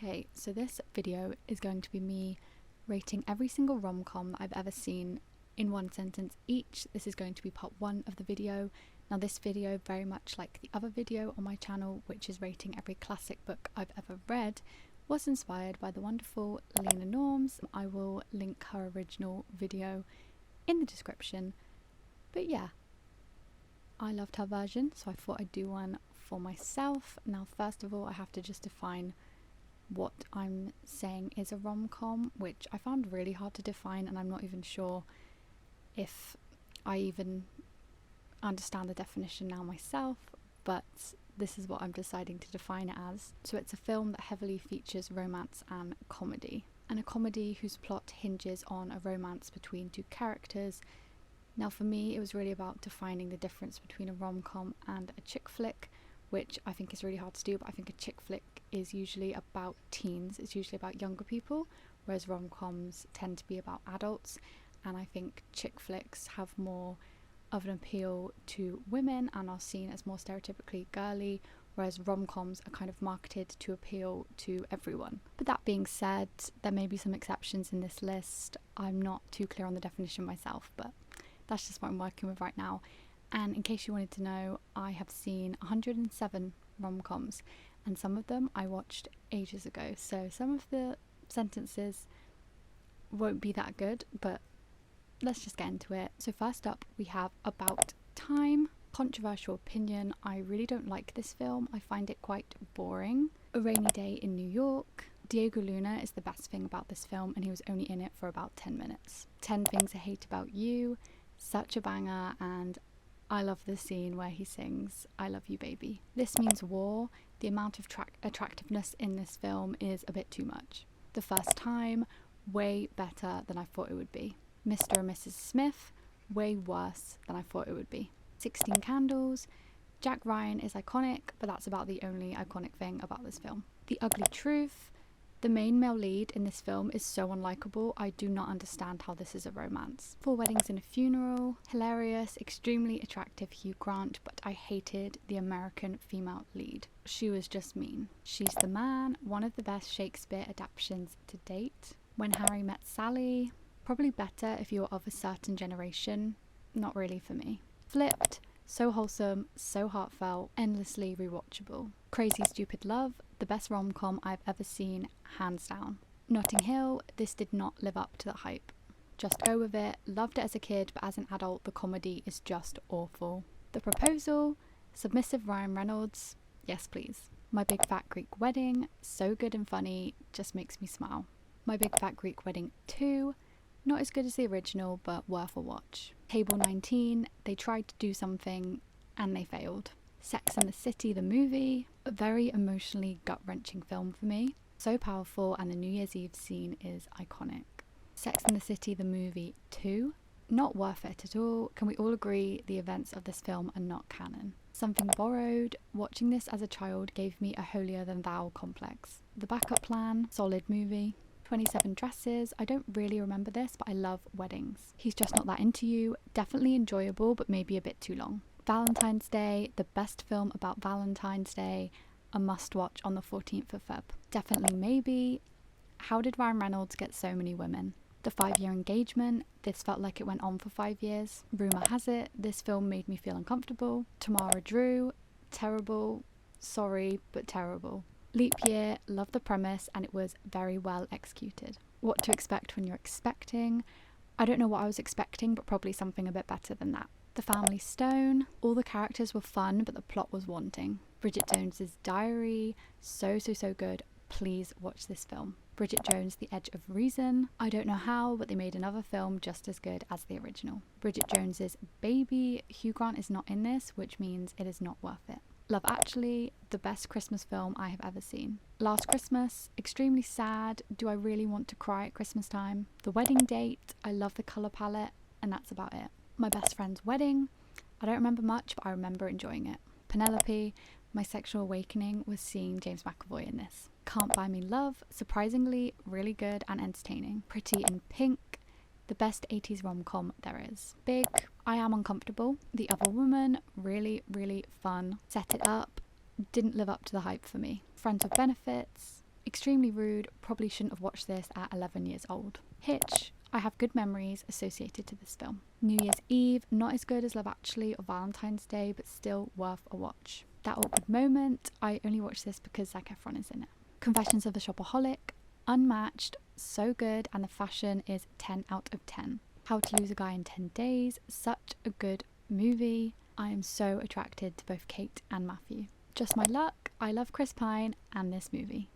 Okay, so this video is going to be me rating every single rom-com that I've ever seen in one sentence each. This is going to be part one of the video. Now this video, very much like the other video on my channel, which is rating every classic book I've ever read, was inspired by the wonderful Lena Norms. I will link her original video in the description. But yeah, I loved her version, so I thought I'd do one for myself. Now first of all, I have to just define what I'm saying is a rom-com, which I found really hard to define, and I'm not even sure if I even understand the definition now myself, but this is what I'm deciding to define it as. So it's a film that heavily features romance and comedy, and a comedy whose plot hinges on a romance between two characters. Now for me, it was really about defining the difference between a rom-com and a chick flick, which I think is really hard to do, but I think a chick flick is usually about teens, it's usually about younger people, whereas rom-coms tend to be about adults, and I think chick flicks have more of an appeal to women and are seen as more stereotypically girly, whereas rom-coms are kind of marketed to appeal to everyone. But that being said, there may be some exceptions in this list. I'm not too clear on the definition myself, but that's just what I'm working with right now. And in case you wanted to know, I have seen 107 rom-coms, and some of them I watched ages ago, so some of the sentences won't be that good, but let's just get into it. So first up we have About Time. Controversial opinion, I really don't like this film. I find it quite boring. A Rainy Day in New York. Diego Luna is the best thing about this film, and he was only in it for about 10 minutes. 10 Things I Hate About You, such a banger, and I love the scene where he sings I Love You Baby. This Means War. The amount of attractiveness in this film is a bit too much. The First Time, way better than I thought it would be. Mr. and Mrs. Smith, way worse than I thought it would be. 16 Candles. Jack Ryan is iconic, but that's about the only iconic thing about this film. The Ugly Truth. The main male lead in this film is so unlikable. I do not understand how this is a romance. 4 Weddings and a Funeral. Hilarious, extremely attractive Hugh Grant, but I hated the American female lead. She was just mean. She's the Man, one of the best Shakespeare adaptations to date. When Harry Met Sally. Probably better if you're of a certain generation. Not really for me. Flipped. So wholesome, so heartfelt, endlessly rewatchable. Crazy Stupid Love, the best rom-com I've ever seen, hands down. Notting Hill, this did not live up to the hype. Just go with it, loved it as a kid, but as an adult the comedy is just awful. The Proposal, submissive Ryan Reynolds, yes please. My Big Fat Greek Wedding, so good and funny, just makes me smile. My Big Fat Greek Wedding 2, not as good as the original, but worth a watch. Table 19, they tried to do something and they failed. Sex and the City, the movie, a very emotionally gut-wrenching film for me. So powerful, and the New Year's Eve scene is iconic. Sex and the City, the movie 2, not worth it at all. Can we all agree the events of this film are not canon? Something Borrowed, watching this as a child gave me a holier than thou complex. The Backup Plan, solid movie. 27 Dresses, I don't really remember this, but I love weddings. He's Just Not That Into You, definitely enjoyable, but maybe a bit too long. Valentine's Day, the best film about Valentine's Day, a must watch on the 14th of Feb. Definitely Maybe. How did Ryan Reynolds get so many women? The 5-Year Engagement, this felt like it went on for 5 years. Rumour Has It, this film made me feel uncomfortable. Tamara Drew, terrible, sorry, but terrible. Leap Year, love the premise, and it was very well executed. What to Expect When You're Expecting, I don't know what I was expecting, but probably something a bit better than that. The Family Stone, all the characters were fun, but the plot was wanting. Bridget Jones's Diary, so good, please watch this film. Bridget Jones, The Edge of Reason, I don't know how, but they made another film just as good as the original. Bridget Jones's Baby, Hugh Grant is not in this, which means it is not worth it. Love Actually, the best Christmas film I have ever seen. Last Christmas, extremely sad. Do I really want to cry at Christmas time? The Wedding Date, I love the colour palette, and that's about it. My Best Friend's Wedding, I don't remember much, but I remember enjoying it. Penelope, my sexual awakening was seeing James McAvoy in this. Can't Buy Me Love, surprisingly really good and entertaining. Pretty in Pink, the best 80s rom-com there is. Big, I Am Uncomfortable. The Other Woman, really fun. Set It Up, didn't live up to the hype for me. Friends with Benefits, extremely rude, probably shouldn't have watched this at 11 years old. Hitch, I have good memories associated to this film. New Year's Eve, not as good as Love Actually or Valentine's Day, but still worth a watch. That Awkward Moment, I only watched this because Zac Efron is in it. Confessions of a Shopaholic, unmatched, so good, and the fashion is 10 out of 10. How to Lose a Guy in 10 Days, such a good movie. I am so attracted to both Kate and Matthew. Just My Luck, I love Chris Pine and this movie.